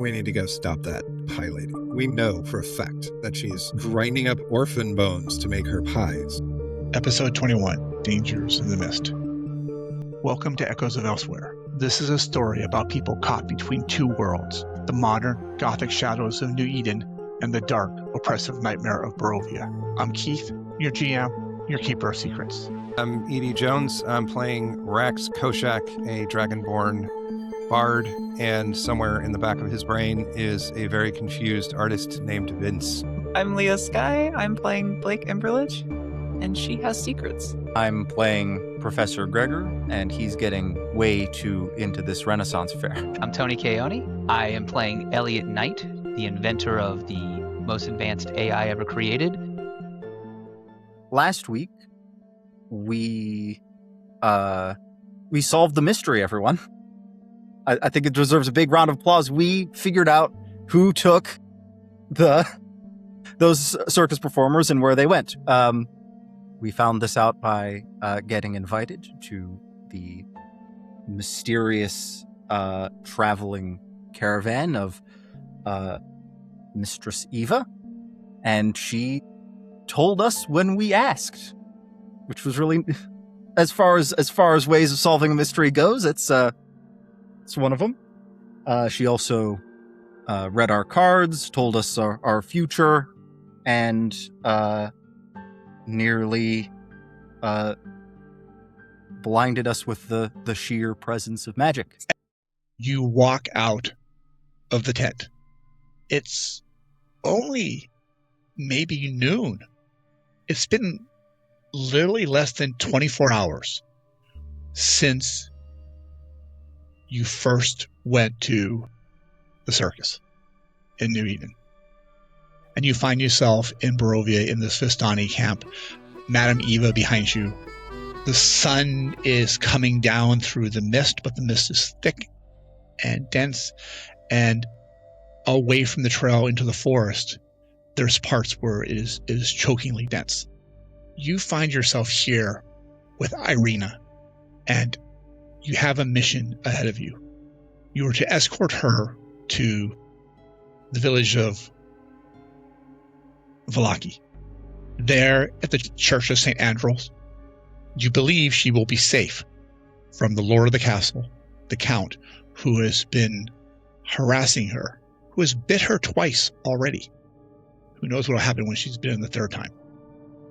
We need to go stop that pie lady. We know for a fact that she's grinding up orphan bones to make her pies. Episode 21, Dangers in the Mist. Welcome to Echoes of Elsewhere. This is a story about people caught between two worlds, the modern, gothic shadows of New Eden and the dark, oppressive nightmare of Barovia. I'm Keith, your GM, your keeper of secrets. I'm Edie Jones. I'm playing Rax Koshak, a dragonborn bard, and somewhere in the back of his brain is a very confused artist named Vince. I'm Leah Skye. I'm playing Blake Emberlich, and she has secrets. I'm playing Professor Gregor, and he's getting way too into this Renaissance fair. I'm Tony Keone. I am playing Elliot Knight, the inventor of the most advanced AI ever created. Last week, we solved the mystery, everyone. I think it deserves a big round of applause. We figured out who took those circus performers and where they went. We found this out by getting invited to the mysterious traveling caravan of Mistress Eva, and she told us when we asked, which was really, as far as ways of solving a mystery goes, it's one of them. She also read our cards, told us our future, and nearly blinded us with the sheer presence of magic. You walk out of the tent. It's only maybe noon. It's been literally less than 24 hours since you first went to the circus in New Eden. And you find yourself in Barovia in this Vistani camp. Madam Eva behind you. The sun is coming down through the mist, but the mist is thick and dense. And away from the trail into the forest, there's parts where it is chokingly dense. You find yourself here with Ireena, and you have a mission ahead of you. You are to escort her to the village of Vallaki. There at the Church of St. Andros, you believe she will be safe from the lord of the castle, the count, who has been harassing her, who has bit her twice already. Who knows what will happen when she's bitten the third time.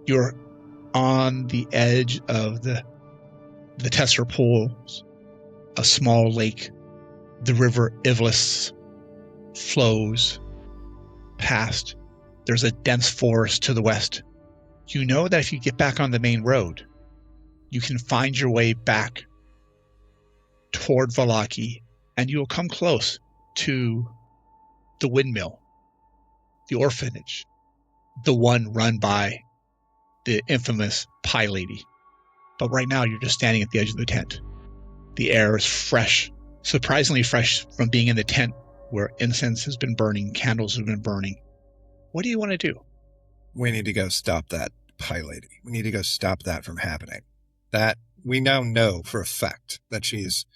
You're on the edge of the Tesser pools, a small lake. The river Ivlis flows past. There's a dense forest to the west. You know that if you get back on the main road, you can find your way back toward Vallaki, and you will come close to the windmill, the orphanage, the one run by the infamous pie lady. But right now, you're just standing at the edge of the tent. The air is fresh, surprisingly fresh from being in the tent where incense has been burning, candles have been burning. What do you want to do? We need to go stop that pie lady. We need to go stop that from happening. That we now know for a fact that she's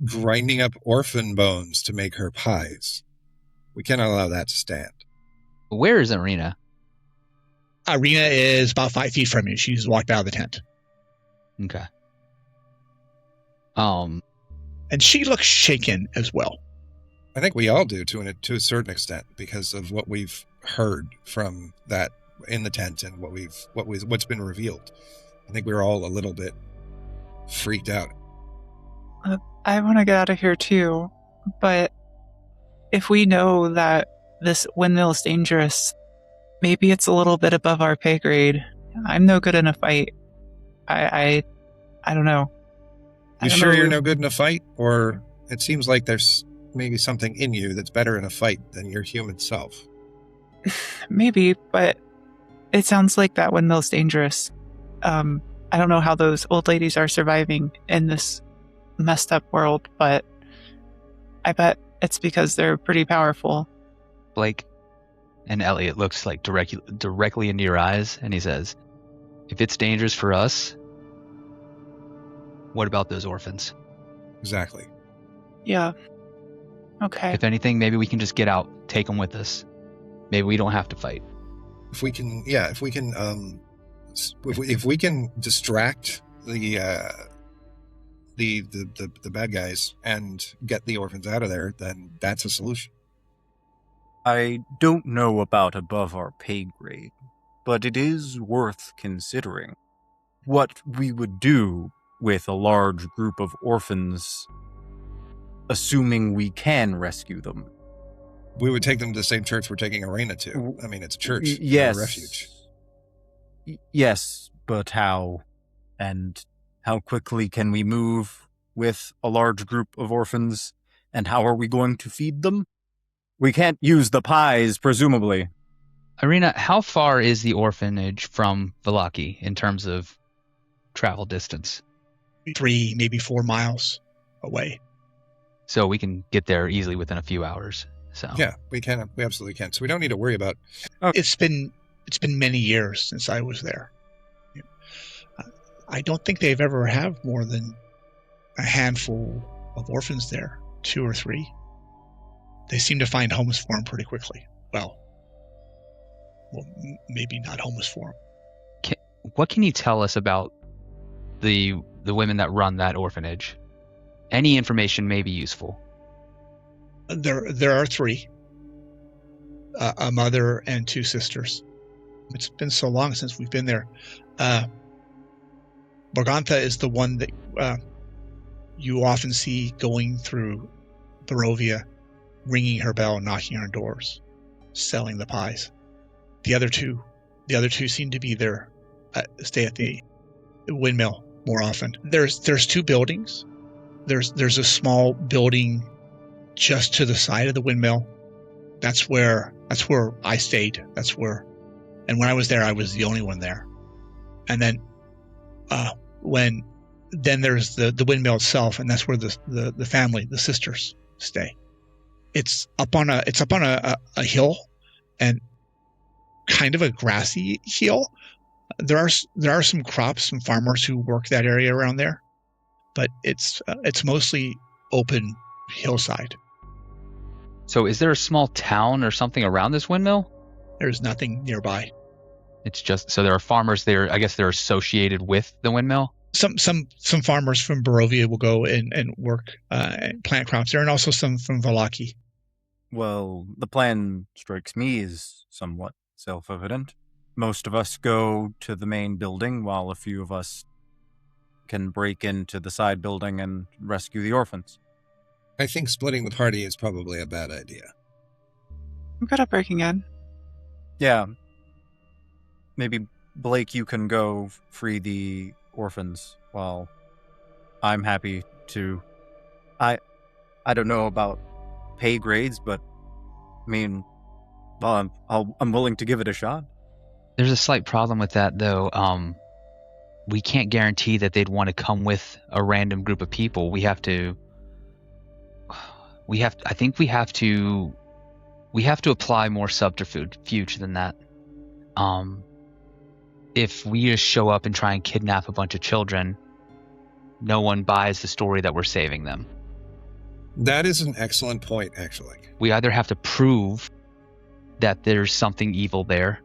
grinding up orphan bones to make her pies. We cannot allow that to stand. Where is Ireena? Ireena is about 5 feet from you. She's walked out of the tent. Okay. And she looks shaken as well. I think we all do to a certain extent because of what we've heard from that in the tent and what's been revealed. I think we're all a little bit freaked out. I want to get out of here too, but if we know that this windmill is dangerous, maybe it's a little bit above our pay grade. I'm no good in a fight. I don't know. You sure you're no good in a fight? Or it seems like there's maybe something in you that's better in a fight than your human self. Maybe, but it sounds like that windmill's dangerous. I don't know how those old ladies are surviving in this messed up world, but I bet it's because they're pretty powerful. Blake and Elliot looks like directly into your eyes, and he says, if it's dangerous for us, what about those orphans? Exactly. Yeah. Okay. If anything, maybe we can just get out, take them with us. Maybe we don't have to fight. If we can distract the bad guys and get the orphans out of there, then that's a solution. I don't know about above our pay grade, but it is worth considering what we would do with a large group of orphans, assuming we can rescue them. We would take them to the same church we're taking Ireena to. I mean, it's a church, Yes. a refuge. Yes, but how? And how quickly can we move with a large group of orphans? And how are we going to feed them? We can't use the pies, presumably. Ireena, how far is the orphanage from Vallaki in terms of travel distance? 3, maybe 4 miles away. So we can get there easily within a few hours. So Yeah, we can. We absolutely can. So we don't need to worry about. It's been many years since I was there. I don't think they've ever had more than a handful of orphans there, 2 or 3. They seem to find homes for them pretty quickly. Well, maybe not homes for them. What can you tell us about the women that run that orphanage? Any information may be useful. There are 3, a mother and 2 sisters. It's been so long since we've been there. Morgantha is the one that you often see going through Barovia, ringing her bell, knocking on doors, selling the pies. The other two seem to be there, stay at the windmill more often. There's 2 buildings. There's a small building just to the side of the windmill. That's where I stayed. And when I was there, I was the only one there. And then then there's the windmill itself, and that's where the family, the sisters, stay. It's up on a hill, and kind of a grassy hill. There are some crops, some farmers who work that area around there, but it's mostly open hillside. So is there a small town or something around this windmill? There's nothing nearby. It's just, so there are farmers there. I guess they're associated with the windmill. Some farmers from Barovia will go and work and plant crops there, and also some from Vallaki. Well, the plan strikes me as somewhat self-evident. Most of us go to the main building, while a few of us can break into the side building and rescue the orphans. I think splitting the party is probably a bad idea. I'm good at breaking in. Yeah. Maybe, Blake, you can go free the orphans, while I'm happy to... I don't know about pay grades, but, I mean, well, I'm willing to give it a shot. There's a slight problem with that, though. We can't guarantee that they'd want to come with a random group of people. I think we have to apply more subterfuge than that. If we just show up and try and kidnap a bunch of children, no one buys the story that we're saving them. That is an excellent point, actually. We either have to prove that there's something evil there,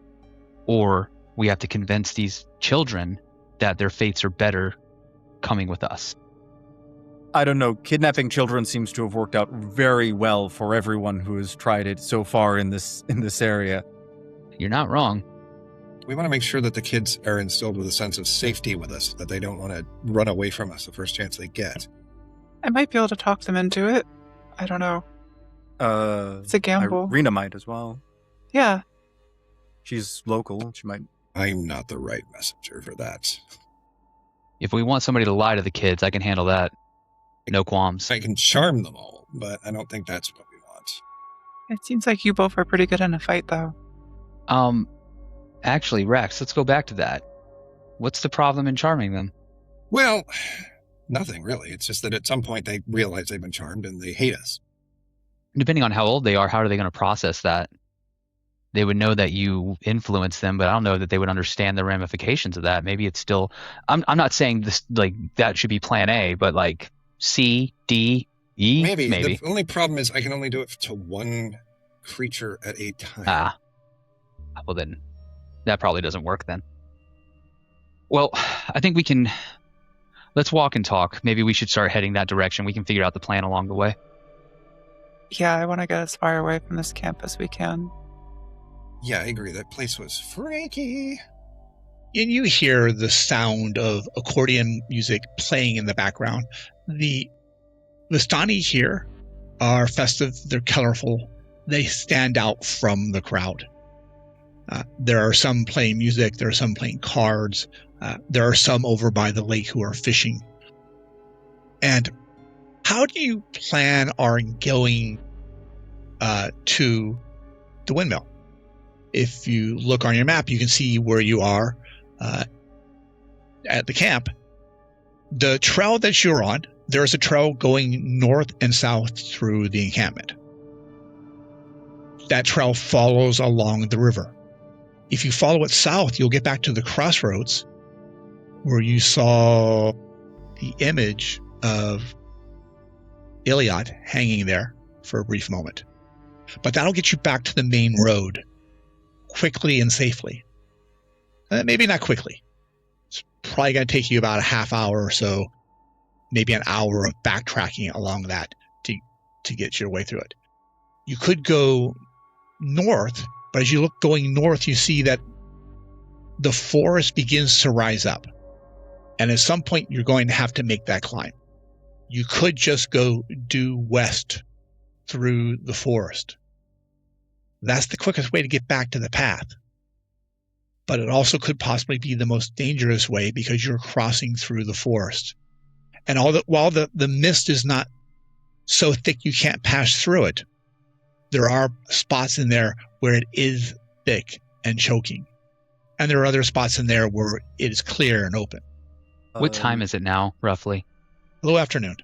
or we have to convince these children that their fates are better coming with us. I don't know. Kidnapping children seems to have worked out very well for everyone who has tried it so far in this area. You're not wrong. We want to make sure that the kids are instilled with a sense of safety with us, that they don't want to run away from us the first chance they get. I might be able to talk them into it. I don't know. It's a gamble. Ireena might as well. Yeah. She's local. She might. I'm not the right messenger for that. If we want somebody to lie to the kids, I can handle that. No qualms. I can charm them all, but I don't think that's what we want. It seems like you both are pretty good in a fight, though. Actually, Rex, let's go back to that. What's the problem in charming them? Well, nothing really. It's just that at some point they realize they've been charmed and they hate us. Depending on how old they are, how are they going to process that? They would know that you influence them, but I don't know that they would understand the ramifications of that. Maybe it's still... I'm not saying this like that should be plan A, but like C, D, Maybe. Maybe. The only problem is I can only do it to one creature at a time. Ah. Well, then that probably doesn't work then. Well, I think we can... Let's walk and talk. Maybe we should start heading that direction. We can figure out the plan along the way. Yeah, I want to get as far away from this camp as we can. Yeah, I agree. That place was freaky. And you hear the sound of accordion music playing in the background. The Vistani here are festive. They're colorful. They stand out from the crowd. There are some playing music. There are some playing cards. There are some over by the lake who are fishing. And how do you plan on going to the windmill? If you look on your map, you can see where you are at the camp. The trail that you're on, there's a trail going north and south through the encampment. That trail follows along the river. If you follow it south, you'll get back to the crossroads where you saw the image of Iliad hanging there for a brief moment. But that'll get you back to the main road quickly and safely. Maybe not quickly. It's probably going to take you about a half hour or so, maybe an hour of backtracking along that to get your way through it. You could go north, but as you look going north, you see that the forest begins to rise up. And at some point, you're going to have to make that climb. You could just go due west through the forest. That's the quickest way to get back to the path. But it also could possibly be the most dangerous way because you're crossing through the forest. And while the mist is not so thick you can't pass through it, there are spots in there where it is thick and choking. And there are other spots in there where it is clear and open. What time is it now, roughly? Low afternoon.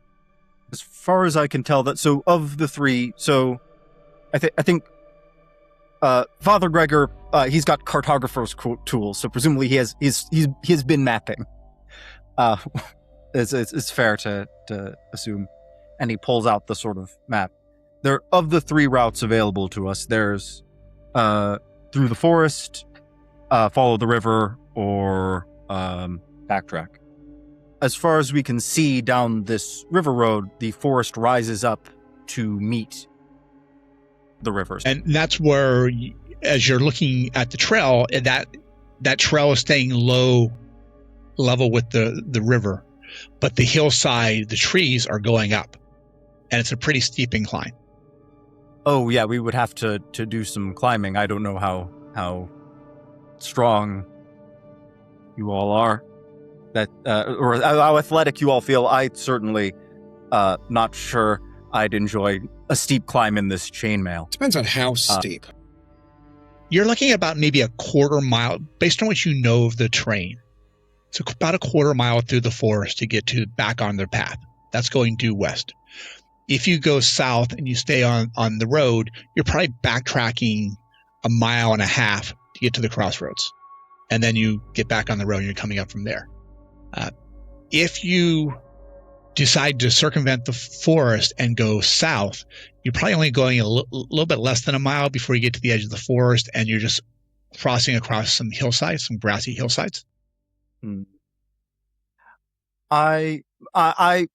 As far as I can tell, so of the three, so I think Father Gregor, he's got cartographer's tools, so presumably he's been mapping. It's fair to assume, and he pulls out the sort of map. There, of the three routes available to us, there's through the forest, follow the river, or backtrack. As far as we can see down this river road, the forest rises up to meet the rivers. And that's where, as you're looking at the trail, that trail is staying low level with the river. But the hillside, the trees are going up. And it's a pretty steep incline. Oh, yeah, we would have to do some climbing. I don't know how strong you all are. Or how athletic you all feel. I certainly not sure I'd enjoy a steep climb in this chainmail. Depends on how steep. You're looking at about maybe a quarter mile, based on what you know of the terrain. So about a quarter mile through the forest to get back on their path. That's going due west. If you go south and you stay on the road, you're probably backtracking a mile and a half to get to the crossroads. And then you get back on the road and you're coming up from there. If you decide to circumvent the forest and go south, you're probably only going a little bit less than a mile before you get to the edge of the forest, and you're just crossing across some hillsides, some grassy hillsides. My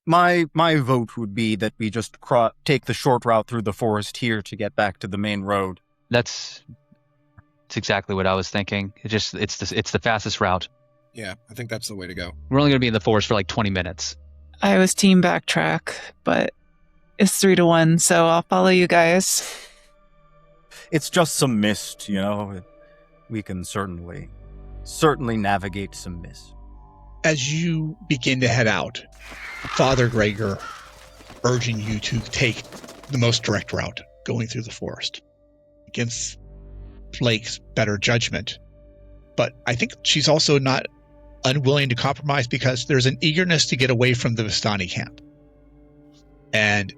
vote would be that we just take the short route through the forest here to get back to the main road. That's exactly what I was thinking. It's the fastest route. Yeah, I think that's the way to go. We're only going to be in the forest for like 20 minutes. I was team backtrack, but it's 3-1, so I'll follow you guys. It's just some mist, you know. We can certainly navigate some mist. As you begin to head out, Father Gregor urging you to take the most direct route, going through the forest, against Blake's better judgment. But I think she's also not unwilling to compromise because there's an eagerness to get away from the Vistani camp. And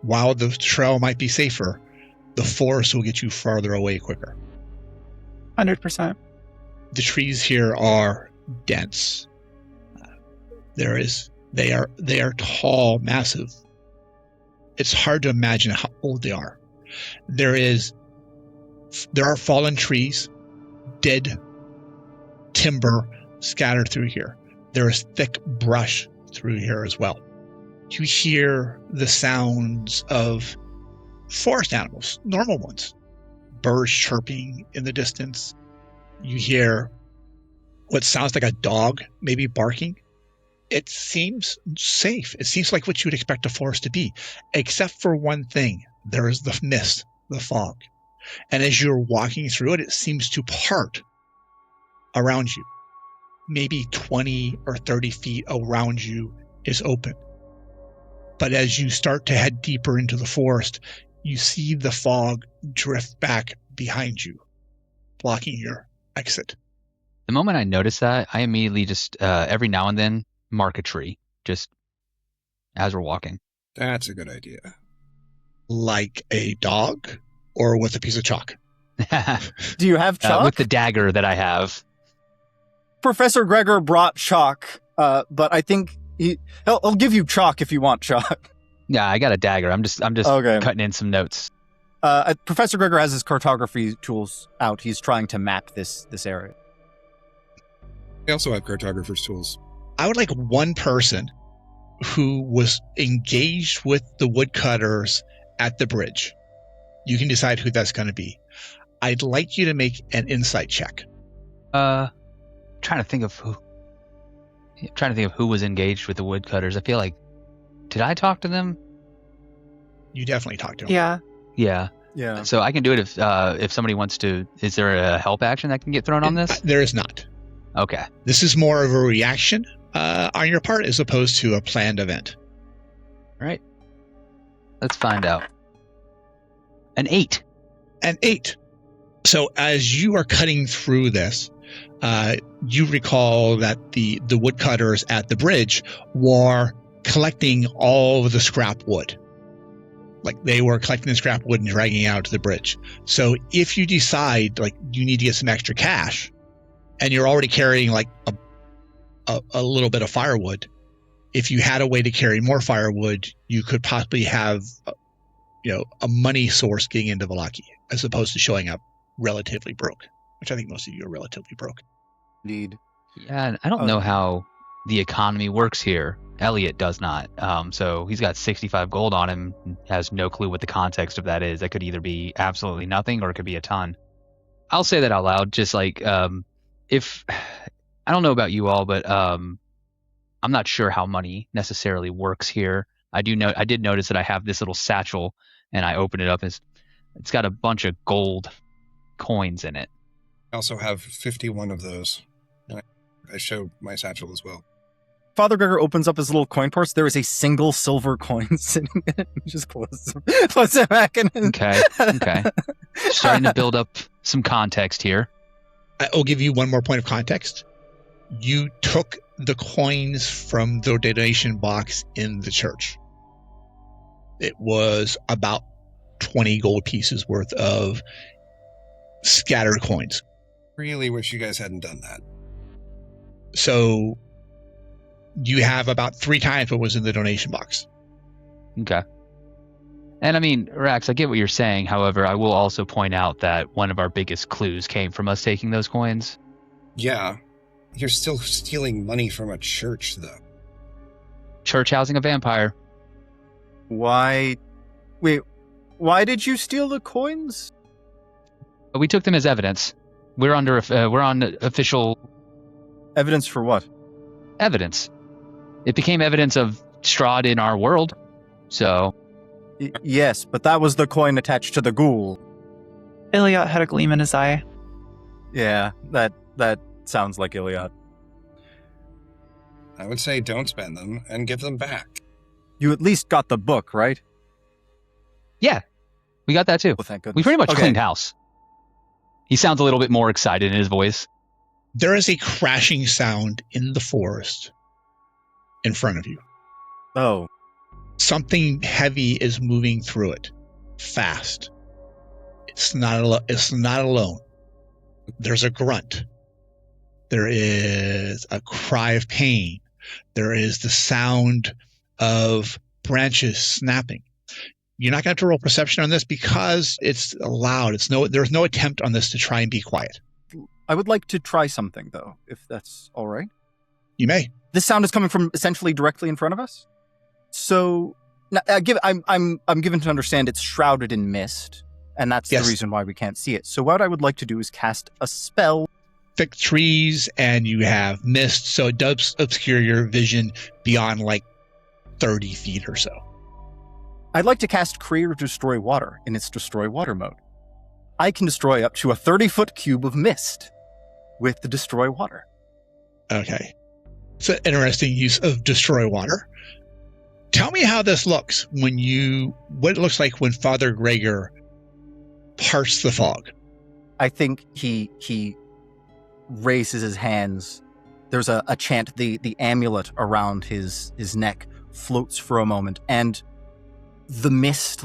while the trail might be safer, the forest will get you farther away quicker. 100%. The trees here are dense. There is They are tall, massive. It's hard to imagine how old they are. There are fallen trees, dead timber scattered through here. There is thick brush through here as well. You hear the sounds of forest animals, normal ones. Birds chirping in the distance. You hear what sounds like a dog maybe barking. It seems safe. It seems like what you would expect a forest to be, except for one thing. There is the mist, the fog. And as you're walking through it, it seems to part around you. Maybe 20 or 30 feet around you is open. But as you start to head deeper into the forest, you see the fog drift back behind you, blocking your exit. The moment I notice that, I immediately just, every now and then, mark a tree, just as we're walking. That's a good idea. Like a dog or with a piece of chalk? Do you have chalk? With the dagger that I have. Professor Gregor brought chalk, but I think he'll give you chalk if you want chalk. Yeah, I got a dagger. I'm just Okay. cutting in some notes. Professor Gregor has his cartography tools out. He's trying to map this area. We also have cartographer's tools. I would like one person who was engaged with the woodcutters at the bridge. You can decide who that's going to be. I'd like you to make an insight check. Trying to think of who was engaged with the woodcutters. I feel like, did I talk to them? You definitely talked to him. Yeah. Yeah. Yeah. So I can do it if somebody wants to. Is there a help action that can get thrown on this? There is not. Okay. This is more of a reaction on your part as opposed to a planned event. All right. Let's find out. An 8. An 8. So as you are cutting through this, you recall that the woodcutters at the bridge were collecting all of the scrap wood. Like they were collecting the scrap wood and dragging it out to the bridge. So if you decide like you need to get some extra cash and you're already carrying like a little bit of firewood, if you had a way to carry more firewood, you could possibly have a money source getting into Vallaki as opposed to showing up relatively broke, which I think most of you are relatively broke. Indeed. Yeah, and I don't know how the economy works here. Elliot does not. So he's got 65 gold on him, has no clue what the context of that is. That could either be absolutely nothing or it could be a ton. I'll say that out loud, just like if I don't know about you all, but I'm not sure how money necessarily works here. I did notice that I have this little satchel and I open it up. It's got a bunch of gold coins in it. I also have 51 of those. I show my satchel as well. Father Gregor opens up his little coin purse. There is a single silver coin sitting in it. He just puts it back in. Okay. Starting to build up some context here. I'll give you one more point of context. You took the coins from the donation box in the church. It was about 20 gold pieces worth of scattered coins. Really wish you guys hadn't done that. So you have about 3 times what was in the donation box. Okay. And I mean, Rax, I get what you're saying. However, I will also point out that one of our biggest clues came from us taking those coins. Yeah. You're still stealing money from a church, though. Church housing a vampire. Why did you steal the coins? We took them as evidence. We're on official Evidence for what? evidence. It became evidence of Strahd in our world. So Yes, but that was the coin attached to the ghoul. Iliot had a gleam in his eye. Yeah, that sounds like Iliot. I would say don't spend them and give them back. You at least got the book, right? yeah, we got that too. Well, thank goodness. We pretty much Okay. cleaned house. He sounds a little bit more excited in his voice. There is a crashing sound in the forest in front of you. Oh, Something heavy is moving through it, fast. It's not alone. There's a grunt. There is a cry of pain, There is the sound of branches snapping. You're not going to have to roll perception on this because it's loud. There's no attempt on this to try and be quiet. I would like to try something, though, if that's all right. You may. This sound is coming from essentially directly in front of us. So, I'm given to understand it's shrouded in mist, and that's the reason why we can't see it. So what I would like to do is cast a spell. Thick trees, and you have mist, so it does obscure your vision beyond 30 feet or so. I'd like to cast Create or Destroy Water in its Destroy Water mode. I can destroy up to a 30-foot cube of mist with the Destroy Water. Okay. It's an interesting use of Destroy Water. Tell me how this looks what it looks like when Father Gregor parts the fog. I think he raises his hands. There's a chant. The amulet around his neck floats for a moment, and the mist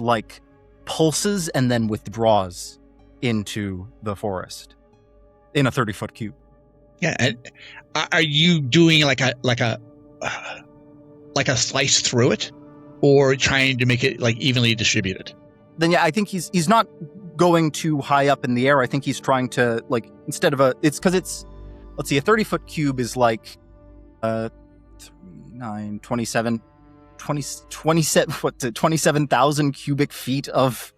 pulses and then withdraws into the forest in a 30-foot cube. Yeah, and are you doing like a slice through it, or trying to make it evenly distributed? Then I think he's not going too high up in the air. I think he's trying to instead of let's see, a 30-foot cube is 27,000 cubic feet of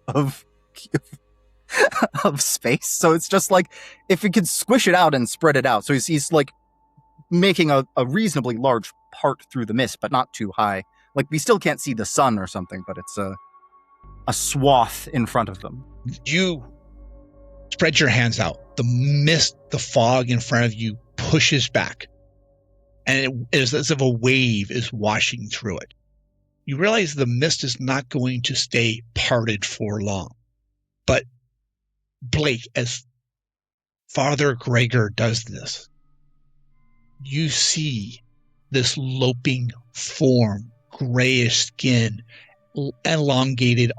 space. So it's just if you could squish it out and spread it out. So he's making a reasonably large part through the mist, but not too high. We still can't see the sun or something, but it's a swath in front of them. You spread your hands out. The mist, the fog in front of you pushes back, and it is as if a wave is washing through it. You realize the mist is not going to stay parted for long. But Blake, as Father Gregor does this, you see this loping form, grayish skin, elongated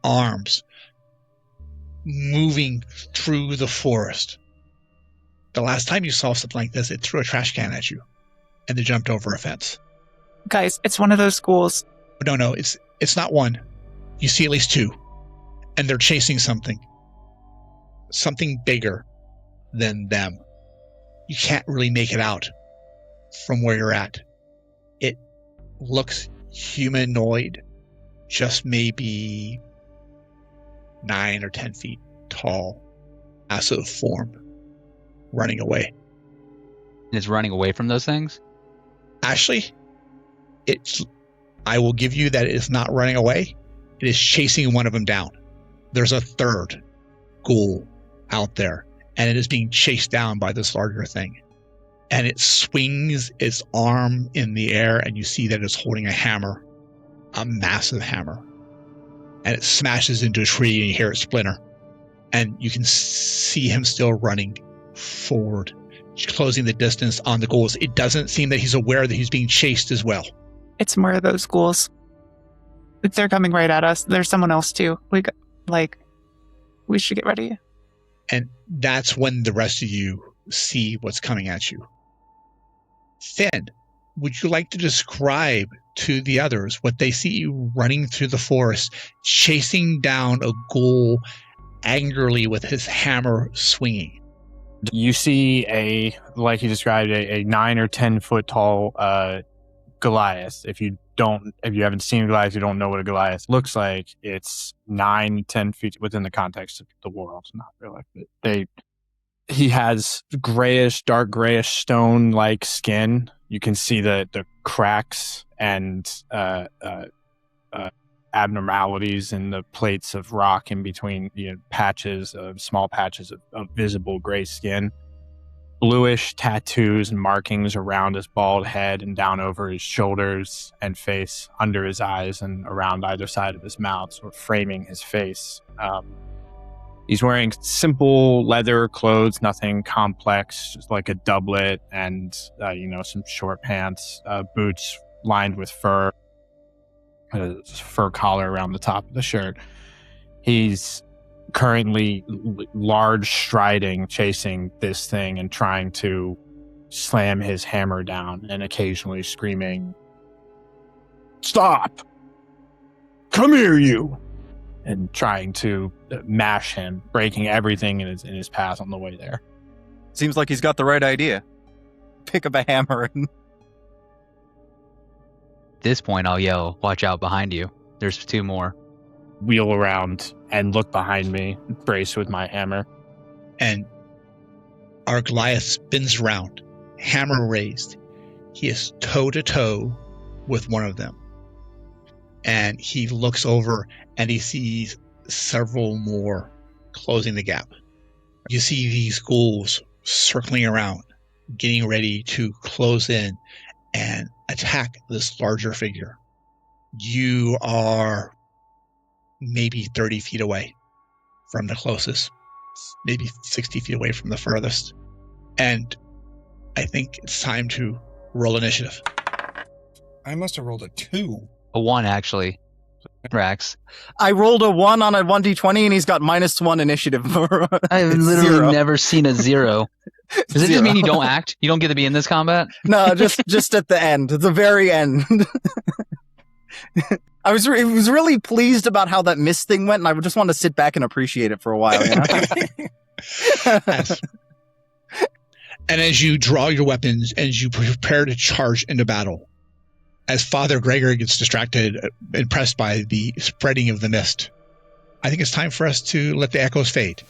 arms, moving through the forest. The last time you saw something like this, it threw a trash can at you, and they jumped over a fence. Guys, it's one of those ghouls. No, it's not one. You see at least two, and they're chasing something bigger than them. You can't really make it out from where you're at. It looks humanoid, just maybe 9 or 10 feet tall, massive form, running away. And it's running away from those things? Ashley, I will give you that it is not running away. It is chasing one of them down. There's a third ghoul out there, and it is being chased down by this larger thing. And it swings its arm in the air, and you see that it's holding a hammer, a massive hammer. And it smashes into a tree, and you hear it splinter. And you can see him still running forward, closing the distance on the ghouls. It doesn't seem that he's aware that he's being chased as well. It's more of those ghouls. They're coming right at us. There's someone else too. We should get ready. And that's when the rest of you see what's coming at you. Finn, would you like to describe to the others what they see you running through the forest, chasing down a ghoul angrily with his hammer swinging? You see like you described, a 9 or 10 foot tall Goliath. If you haven't seen Goliath, you don't know what a Goliath looks like. It's 9-10 feet within the context of the world. Not really. He has dark grayish stone-like skin. You can see the cracks and abnormalities in the plates of rock in between, small patches of visible gray skin. Bluish tattoos and markings around his bald head and down over his shoulders and face, under his eyes and around either side of his mouth, sort of framing his face. He's wearing simple leather clothes, nothing complex, just like a doublet and, some short pants, boots lined with fur, a fur collar around the top of the shirt. He's currently large striding, chasing this thing and trying to slam his hammer down and occasionally screaming, "Stop! Come here, you!" and trying to mash him, breaking everything in his path on the way there. Seems like he's got the right idea. Pick up a hammer and... At this point, I'll yell, "Watch out behind you. There's 2 more." Wheel around and look behind me, brace with my hammer. And our Goliath spins around, hammer raised. He is toe-to-toe with one of them. And he looks over and he sees several more closing the gap. You see these ghouls circling around, getting ready to close in and attack this larger figure. You are maybe 30 feet away from the closest, maybe 60 feet away from the furthest. And I think it's time to roll initiative. I must have rolled a 2. A 1, actually. Rax. I rolled a 1 on a 1d20 and he's got -1 initiative. I've It's literally 0. never seen a 0. Does it just mean you don't act? You don't get to be in this combat? No, just at the end, at the very end. I was really pleased about how that mist thing went, and I just wanted to sit back and appreciate it for a while. You know? And as you draw your weapons, as you prepare to charge into battle, as Father Gregor gets distracted, impressed by the spreading of the mist, I think it's time for us to let the echoes fade.